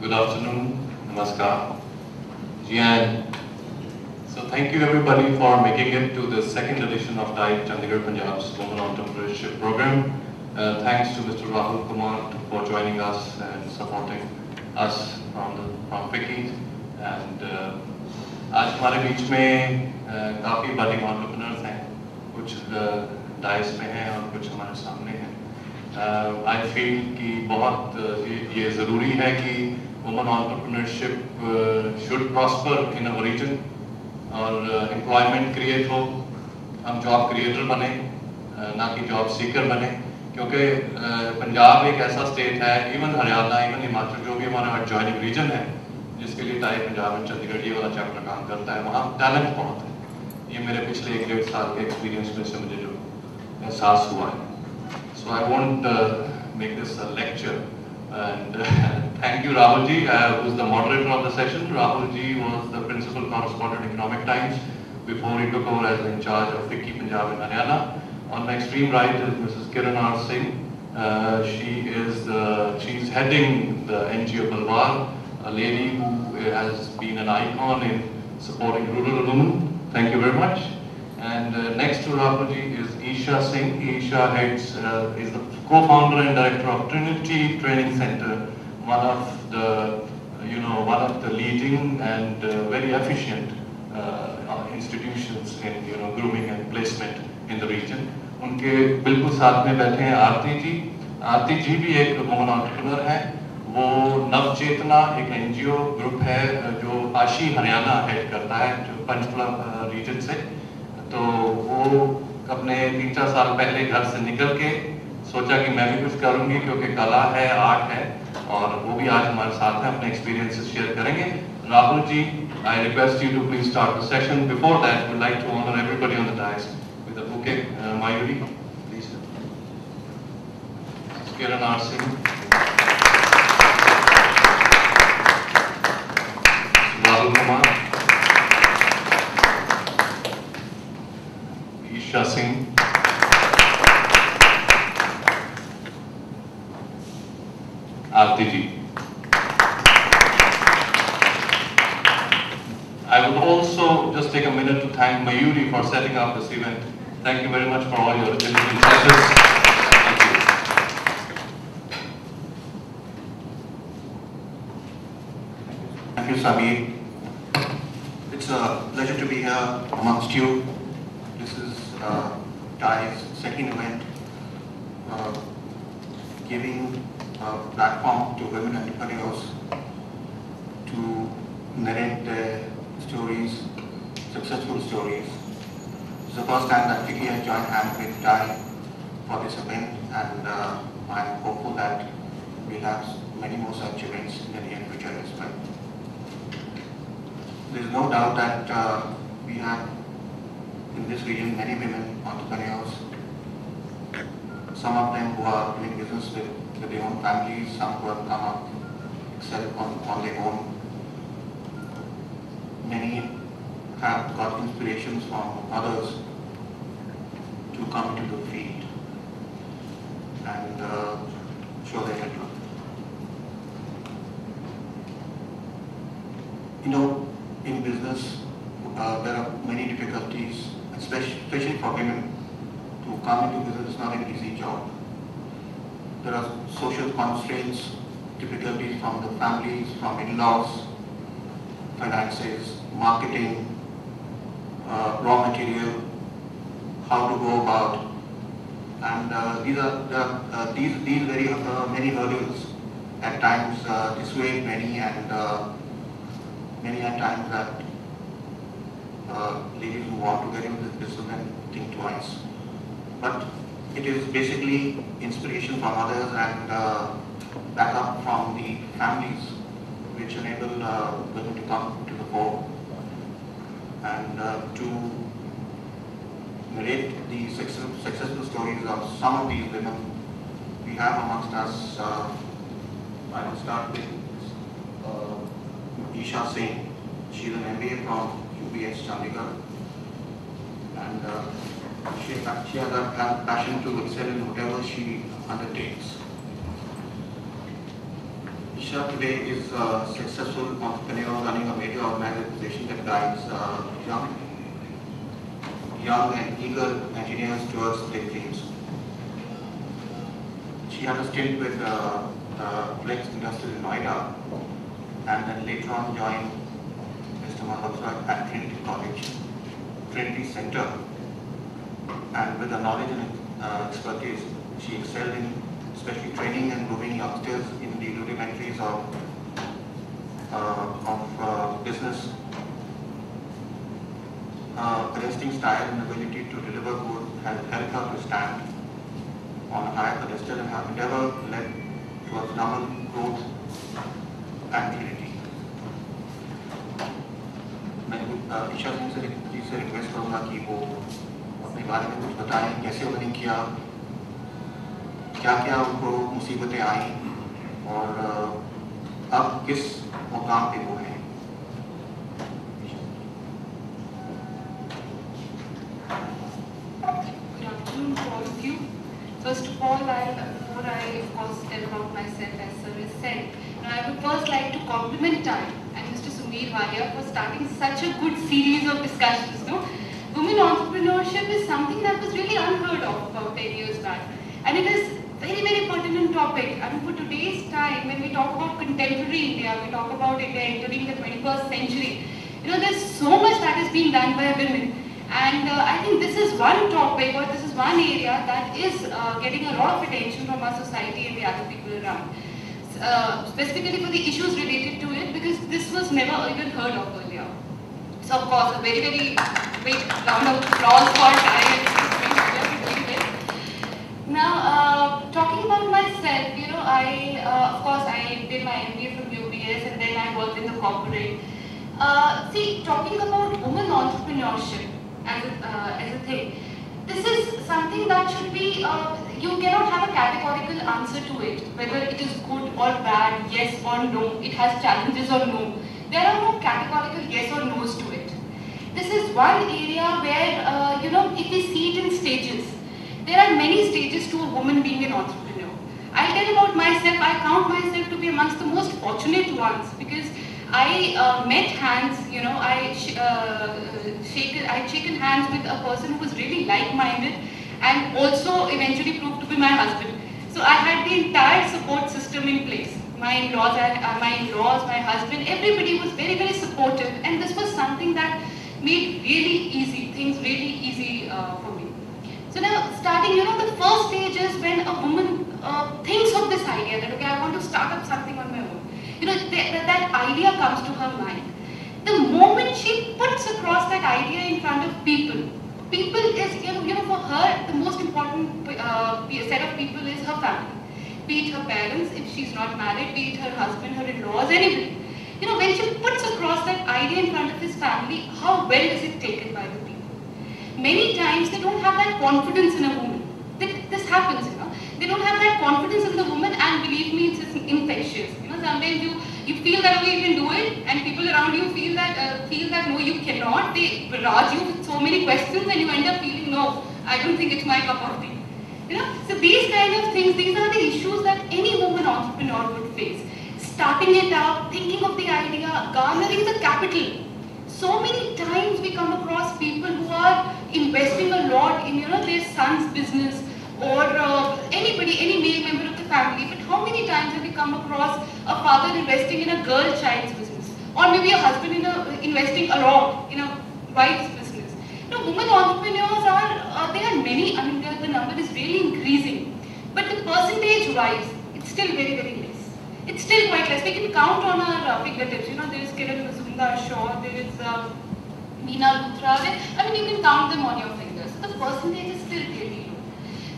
Good afternoon, namaskar. And so thank you everybody for making it to the second edition of TIDE Chandigarh Punjab's Women Entrepreneurship Program. Thanks to Mr. Rahul Kumar for joining us and supporting us from FICCI. And आज हमारे बीच में काफ़ी budding entrepreneurs हैं, कुछ dice में हैं और कुछ हमारे सामने हैं. I feel कि बहुत ये ज़रूरी है कि women entrepreneurship should prosper in our region और employment create हो, हम job creator बने, ना कि job seeker बने, क्योंकि पंजाब एक ऐसा स्टेट है, even हरियाणा, even हिमाचल जो भी हमारा adjoining region है, जिसके लिए टाइड पंजाब एंड चंडीगढ़ ये वाला चैप्टर काम करता है, वहाँ टैलेंट बहुत है. ये मेरे पिछले 1-1.5 साल के एक्सपीरियंस में से मुझे जो एहसास हुआ है. So I won't make this a lecture. And thank you, Rahul ji, who's the moderator of the session. Rahul ji was the principal correspondent at Economic Times before he took over as in charge of FICCI Punjab and Haryana. On my extreme right is Mrs. Kiran R. Singh. She's heading the NGO Balwar, a lady who has been an icon in supporting rural women. Thank you very much. And next to Rahul ji is Isha Singh. Isha is the co-founder and director of Trinity Training Center, one of the leading and very efficient institutions in grooming and placement in the region. उनके बिल्कुल साथ में बैठे हैं आरती जी. आरती जी भी एक woman entrepreneur हैं. वो नवचेतना एक NGO ग्रुप है जो आशी हरियाणा हेड करता है, जो पंचकुला रीजन से. तो वो अपने 3-4 साल पहले घर से निकल के सोचा कि मैं भी कुछ करूंगी, क्योंकि कला है, आर्ट है, और वो भी आज हमारे साथ में अपने एक्सपीरियंसेस शेयर करेंगे. Rahul ji, I request you to please start the session. Before that, we'd like to honor everybody on the dais with a bouquet. Mayuri, please. Kiran R. Singh. Rahul Kumar. Isha Singh. Aarti ji. I would also just take a minute to thank Mayuri for setting up this event. Thank you very much for all your diligent efforts. Thank you. Thank you, Sabi. It's a pleasure to be here amongst you. This is TIDE's second event, giving a platform to women entrepreneurs to narrate their stories, successful stories. It's the first time that FICCI has joined hands with TIDE for this event, and I'm hopeful that we'll have many more such events in the near future as well. There's no doubt that we have in this region many women entrepreneurs, some of them who are doing business with their own families, some who have come up, excel on their own. Many have got inspirations from others to come to the field and show their network. In business, there are many difficulties, especially for women. To come into business is not an easy job. There are social constraints, difficulties from the families, from in-laws, finances, marketing, raw material, how to go about, and these very many hurdles at times dissuade many, and many at times that ladies who want to get into this business and think twice. But it is basically inspiration from others and backup from the families which enable women to come to the fore and to narrate the successful stories of some of these women. We have amongst us, I will start with Isha Singh. She's an MBA from UBS Chandigarh, and she has a passion to excel in whatever she undertakes. Isha today is a successful entrepreneur running a major organization that guides young and eager engineers towards their dreams. She had a stint with Flex Industries in Noida, and then later on joined Mr. Mahapra at Trinity College, Trinity Center, and with the knowledge and expertise, she excelled in especially training and grooming youngsters in the rudimentaries of business. Arresting style and ability to deliver goods has helped her to stand on a higher pedestal and have never led to a phenomenal growth at Trinity. मैं ईशा जी से request करूँगा कि वो अपने बारे में कुछ बताएं, कैसे उन्होंने किया, क्या उनको मुसीबतें आई और अब किस मुकाम पे वो हैं. First of all, before I of course tell about myself, as sir has said, I would first like to compliment Time and Mr. Sumeer Walia for starting such a good series of discussions. No? Women entrepreneurship is something that was really unheard of about 10 years back, and it is very, very pertinent topic. I mean, for today's time, when we talk about contemporary India, we talk about India entering the 21st century. There's so much that is being done by women. And I think this is one topic, or this is one area that is getting a lot of attention from our society and the other people around. Specifically for the issues related to it, because this was never even heard of earlier. So of course, a very, very big round of applause for Time and Mr. doing this. Now, talking about myself, I, of course, I did my MBA from UBS and then I worked in the corporate. See, talking about women entrepreneurship, as a thing. This is something that should be, you cannot have a categorical answer to it, whether it is good or bad, yes or no, it has challenges or no. There are no categorical yes or no's to it. This is one area where, if we see it in stages, there are many stages to a woman being an entrepreneur. I'll tell about myself, I count myself to be amongst the most fortunate ones because I met hands, I'd shaken hands with a person who was really like-minded and also eventually proved to be my husband. So I had the entire support system in place. My in-laws, my husband, everybody was very, very supportive, and this was something that made really easy, things really easy for me. So now starting, the first stage is when a woman thinks of this idea that, okay, I want to start up something on my own. That idea comes to her mind. The moment she puts across that idea in front of people is, for her, the most important set of people is her family. Be it her parents, if she's not married, be it her husband, her in-laws, anybody. When she puts across that idea in front of his family, how well is it taken by the people? Many times they don't have that confidence in a woman. This happens, They don't have that confidence in the woman, and believe me, it's infectious. Sometimes you feel that you can do it, and people around you feel that no, you cannot. They barrage you with so many questions, and you end up feeling, no, I don't think it's my cup of tea. So these kind of things, these are the issues that any woman entrepreneur would face. Starting it out, thinking of the idea, garnering the capital. So many times we come across people who are investing a lot in their son's business, or anybody, any male member of the family, but how many times have we come across a father investing in a girl child's business, or maybe a husband investing a lot in a wife's business? Women entrepreneurs they are many, the number is really increasing, but the percentage-wise, it's still very, very less. It's still quite less. We can count on our fingertips. There is Kiran Mazumdar-Shaw, there is Meena Luthra. You can count them on your fingers. So the percentage is still really low.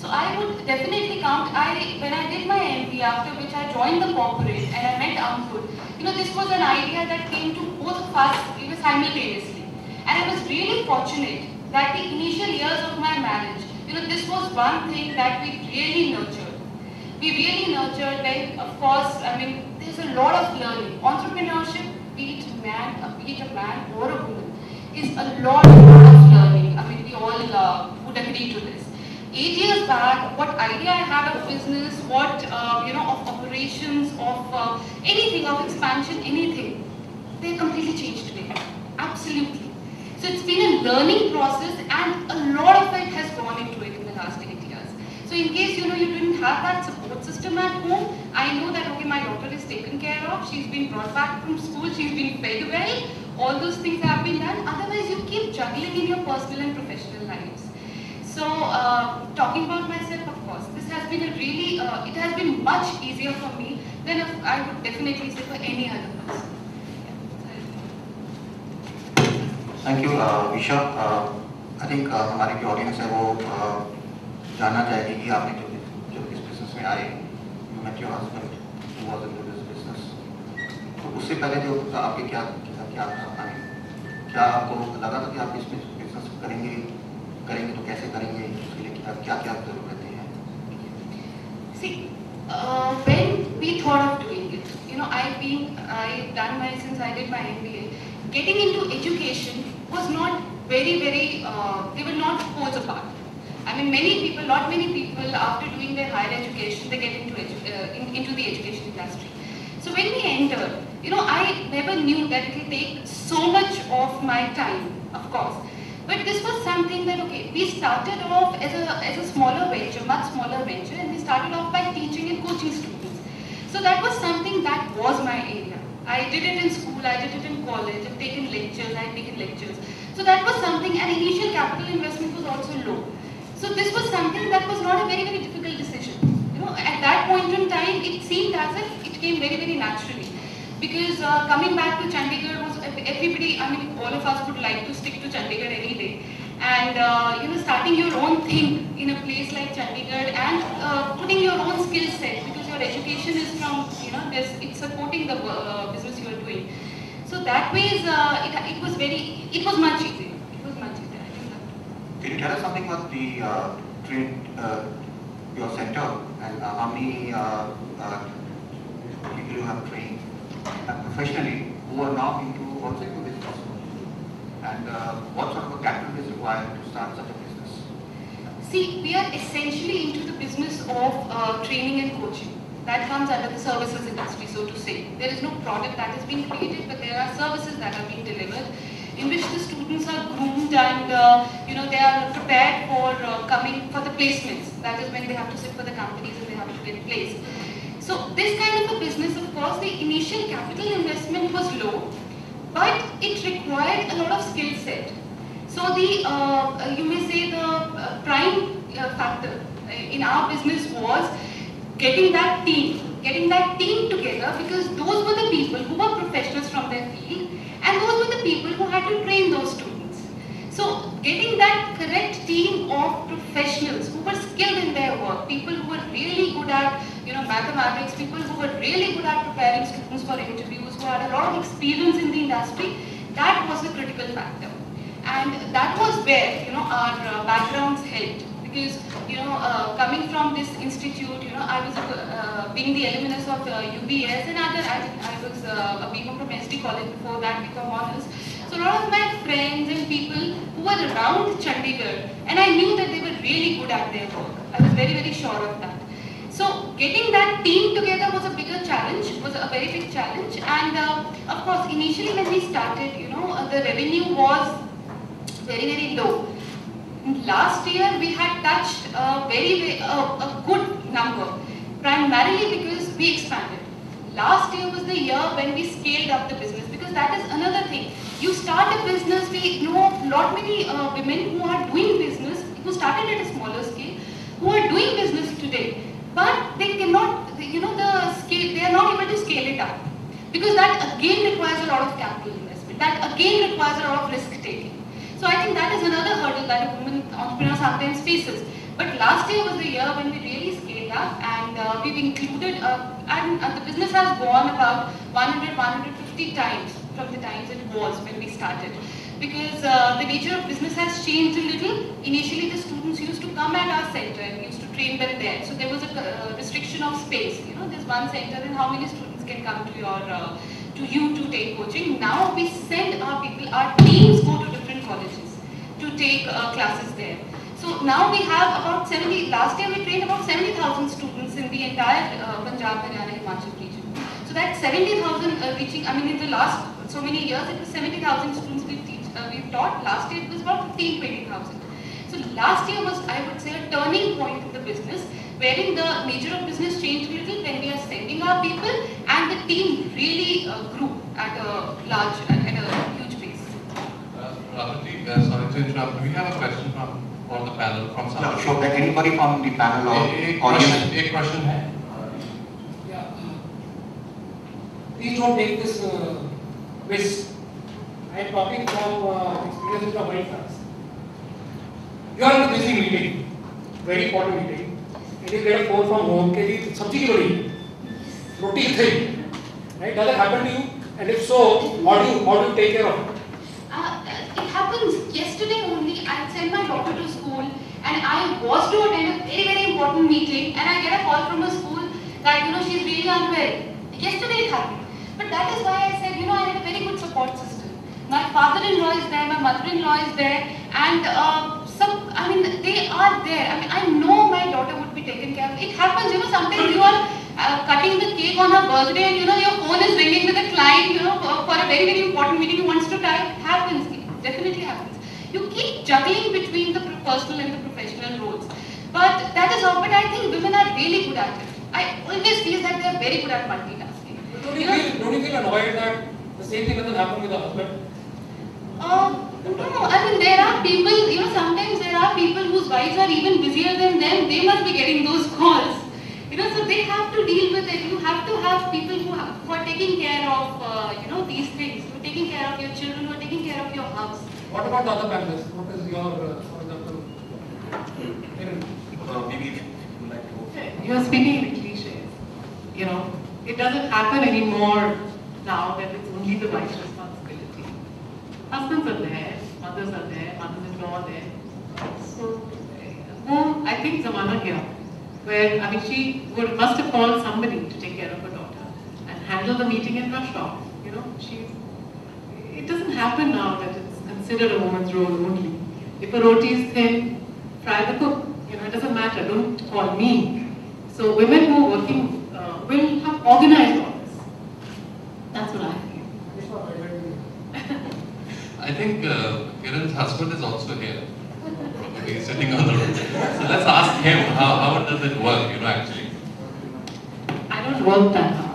So I would definitely count. When I did my MBA, after which I joined the corporate and I met Ankur, this was an idea that came to both of us simultaneously. And I was really fortunate that the initial years of my marriage, this was one thing that we really nurtured. We really nurtured, then of course, there's a lot of learning. Entrepreneurship, be it a man or a woman, is a lot of learning. We all would agree to this. 8 years back, what idea I had of business, what, of operations, of anything, of expansion, anything, they're completely changed today. Absolutely. So it's been a learning process, and a lot of it has gone into it in the last 8 years. So in case, you didn't have that support system at home, I know that, okay, my daughter is taken care of, she's been brought back from school, she's been fed well, all those things have been done. Otherwise, you keep juggling in your personal and professional lives. So, talking about myself, of course, this has been a really, it has been much easier for me than if I would definitely say for any other person. Thank you Isha. I think हमारी जो audience है वो जानना चाहेगी कि आपने जब इस बिजनेस में आए, you met your husband who was into this business, तो उससे पहले जो आपके क्या आपको लगा था कि आप इस बिजनेस करेंगे तो कैसे करेंगे, उसके लिए क्या ज़रूरतें हैं? See, when we thought of doing it, since I did my MBA, getting into education was not very, they were not poles apart. I mean, not many people after doing their higher education, they get into the education industry. So when we entered, I never knew that it will take so much of my time, of course. But this was something that, okay, we started off as a smaller venture, much smaller venture, and we started off by teaching and coaching students. So that was something that was my area. I did it in school, I did it in college, I've taken lectures. So that was something, and initial capital investment was also low. So this was something that was not a very, very difficult decision. At that point in time, it seemed as if it came very, very naturally. Because coming back to Chandigarh was everybody, all of us would like to stick to Chandigarh any day. And starting your own thing in a place like Chandigarh and putting your own skill set, because your education is from, it's supporting the business you are doing. So that way, it was much easier. It was much easier. I think that. Can you tell us something about your center and how many people you have trained professionally who are now also into this business? And what sort of a capital is required to start such a business? See, we are essentially into the business of training and coaching. That comes under the services industry, so to say. There is no product that is being created, but there are services that are being delivered, in which the students are groomed and they are prepared for coming for the placements. That is when they have to sit for the companies and they have to get placed. So this kind of a business, of course, the initial capital investment was low, but it required a lot of skill set. So the you may say the prime factor in our business was getting that team together, because those were the people who were professionals from their field, and those were the people who had to train those students. So getting that correct team of professionals who were skilled in their work, people who were really good at mathematics, people who were really good at preparing students for interviews, who had a lot of experience in the industry, that was the critical factor. And that was where our backgrounds helped. Because coming from this institute, I was being the alumnus of UBS and other. I was a BCom from SD College before that, BCom honors. So a lot of my friends and people who were around Chandigarh, and I knew that they were really good at their work. I was very, very sure of that. So getting that team together was a bigger challenge, was a very big challenge. And of course, initially when we started, the revenue was very, very low. Last year we had touched a good number, primarily because we expanded. Last year was the year when we scaled up the business, because that is another thing. You start a business, we know many women who are doing business, who started at a smaller scale, who are doing business today, but they cannot, they are not able to scale it up, because that again requires a lot of capital investment, that again requires a lot of risk taking. So I think that is another hurdle that a woman entrepreneur sometimes faces. But last year was the year when we really scaled up, and we've included, and the business has gone about 100-150 times from the times it was when we started. Because the nature of business has changed a little. Initially the students used to come at our center and used to train them there. So there was a restriction of space. There's one center and how many students can come to you to take coaching. Now we send our people, our teams go to different colleges to take classes there. So now we have about 70, last year we trained about 70,000 students in the entire Punjab, Haryana, Himachal region. So that 70,000 reaching, I mean in the last so many years it was 70,000 students we've taught. Last year it was about 15,000 to 20,000. So last year was, I would say, a turning point in the business, wherein the nature of business changed a little when we are sending our people, and the team really grew at a huge pace. Rahulji, sorry to interrupt. We have a question for the panel from Yeah, somebody. sure. Anybody from the panel or एक audience? question है. Yeah. Please don't take this miss. I am talking from experiences from my friends. You are in a busy meeting, very important meeting, and you get a phone from home, कि जी सब्जी की बड़ी रोटी थी, right? Does that happen to you? And if so, how do you take care of it? It happens. Yesterday only, I sent my daughter to school, and I was to attend a very important meeting, and I get a call from a school that she's really unwell. Yesterday it happened, but that is why I said I had a very good support system. My father-in-law is there, my mother-in-law is there, and they are there. I know my daughter would be taken care of. It happens, sometimes you are cutting the cake on her birthday, and your phone is ringing with a client, for a very important meeting you wants to type. It happens, it definitely happens. You keep juggling between the personal and the professional roles. But that is how, but I think women are really good at it. I always feel that they are very good at multitasking. But don't you feel annoyed that the same thing doesn't happen with the husband? No, there are people, sometimes there are people whose wives are even busier than them. They must be getting those calls. So they have to deal with it. You have to have people who are taking care of, these things. Who are taking care of your children, who are taking care of your house. What about the other panelists? What is your, for example, Maybe if you would like to. You're speaking in cliches. It doesn't happen anymore now that it's only the wife's responsibility. Husbands are there, mothers-in-law are there. So, I think Zamana here, where she must have called somebody to take care of her daughter and handle the meeting and rush off. It doesn't happen now that it's considered a woman's role only. If a roti is thin, try the cook. It doesn't matter. Don't call me. So women who are working will have organized all this. That's what I feel. I think Kiran's husband is also here. Probably sitting on the road. So let's ask him how does it work, actually. I don't work that hard.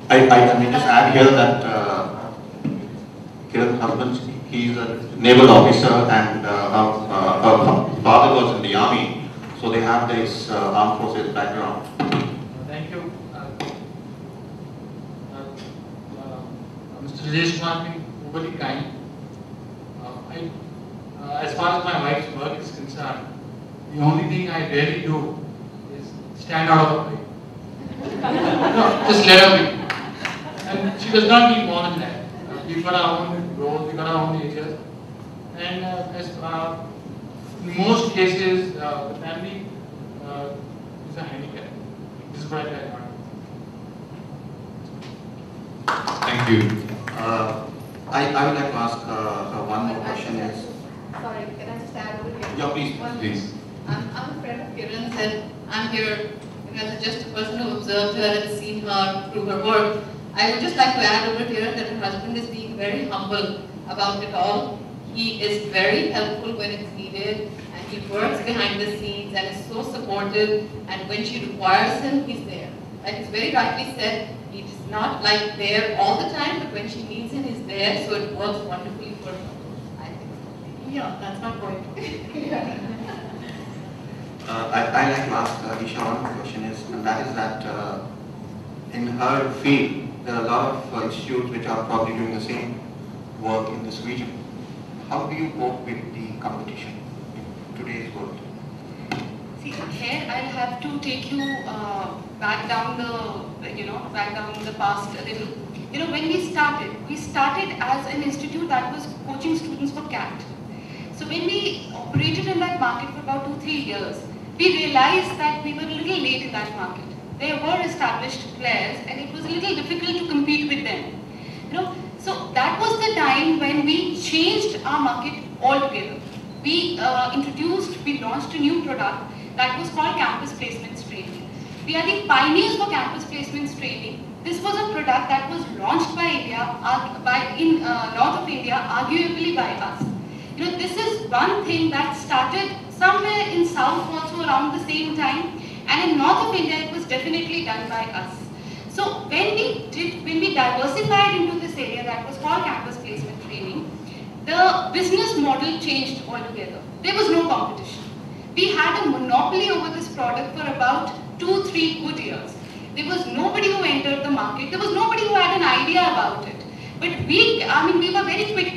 I may just add here that Kiran's husband, he's a naval officer, and her father was in the army, so they have this armed forces background. Thank you. Mr. Rajesh Kumar being overly kind. As far as my wife's work is concerned, the only thing I rarely do is stand out of the way. No, just let her be. And she does not need more than that. We've got our own roles, we've got our own natures. And in most cases, the family is a handicap. This is what I tell her. Thank you. I would like to ask one more question. Sorry, can I just add over here? Yeah, please. Please. I'm a friend of Kiran's, and I'm here as just a person who observed her and seen her through her work. I would just like to add over here that her husband is being very humble about it all. He is very helpful when it's needed, and he works behind the scenes and is so supportive, and when she requires him, he's there. Like it's very rightly said, he's not like there all the time, but when she needs him, he's there, so it works wonderfully for her. I think. Yeah, that's my point. I'd like to ask Isha one question and that is that in her field, there are a lot of institutes which are probably doing the same work in this region. How do you cope with the competition in today's world? See, here I'll have to take you back down the past a little. When we started as an institute that was coaching students for CAT. So when we operated in that market for about 2-3 years, we realized that we were a little late in that market. There were established players, and it was a little difficult to compete with them. So that was the time when we changed our market altogether. We launched a new product that was called Campus Placements Training. We are the pioneers for Campus Placements Training. This was a product that was launched by India, in north of India, arguably by us. This is one thing that started somewhere in south also around the same time, and in north of India it was definitely done by us. So when we diversified into this area that was called Campus Placement Training, the business model changed altogether. There was no competition. We had a monopoly over this product for about 2-3 good years. There was nobody who entered the market. There was nobody who had an idea about it. But we were very quick to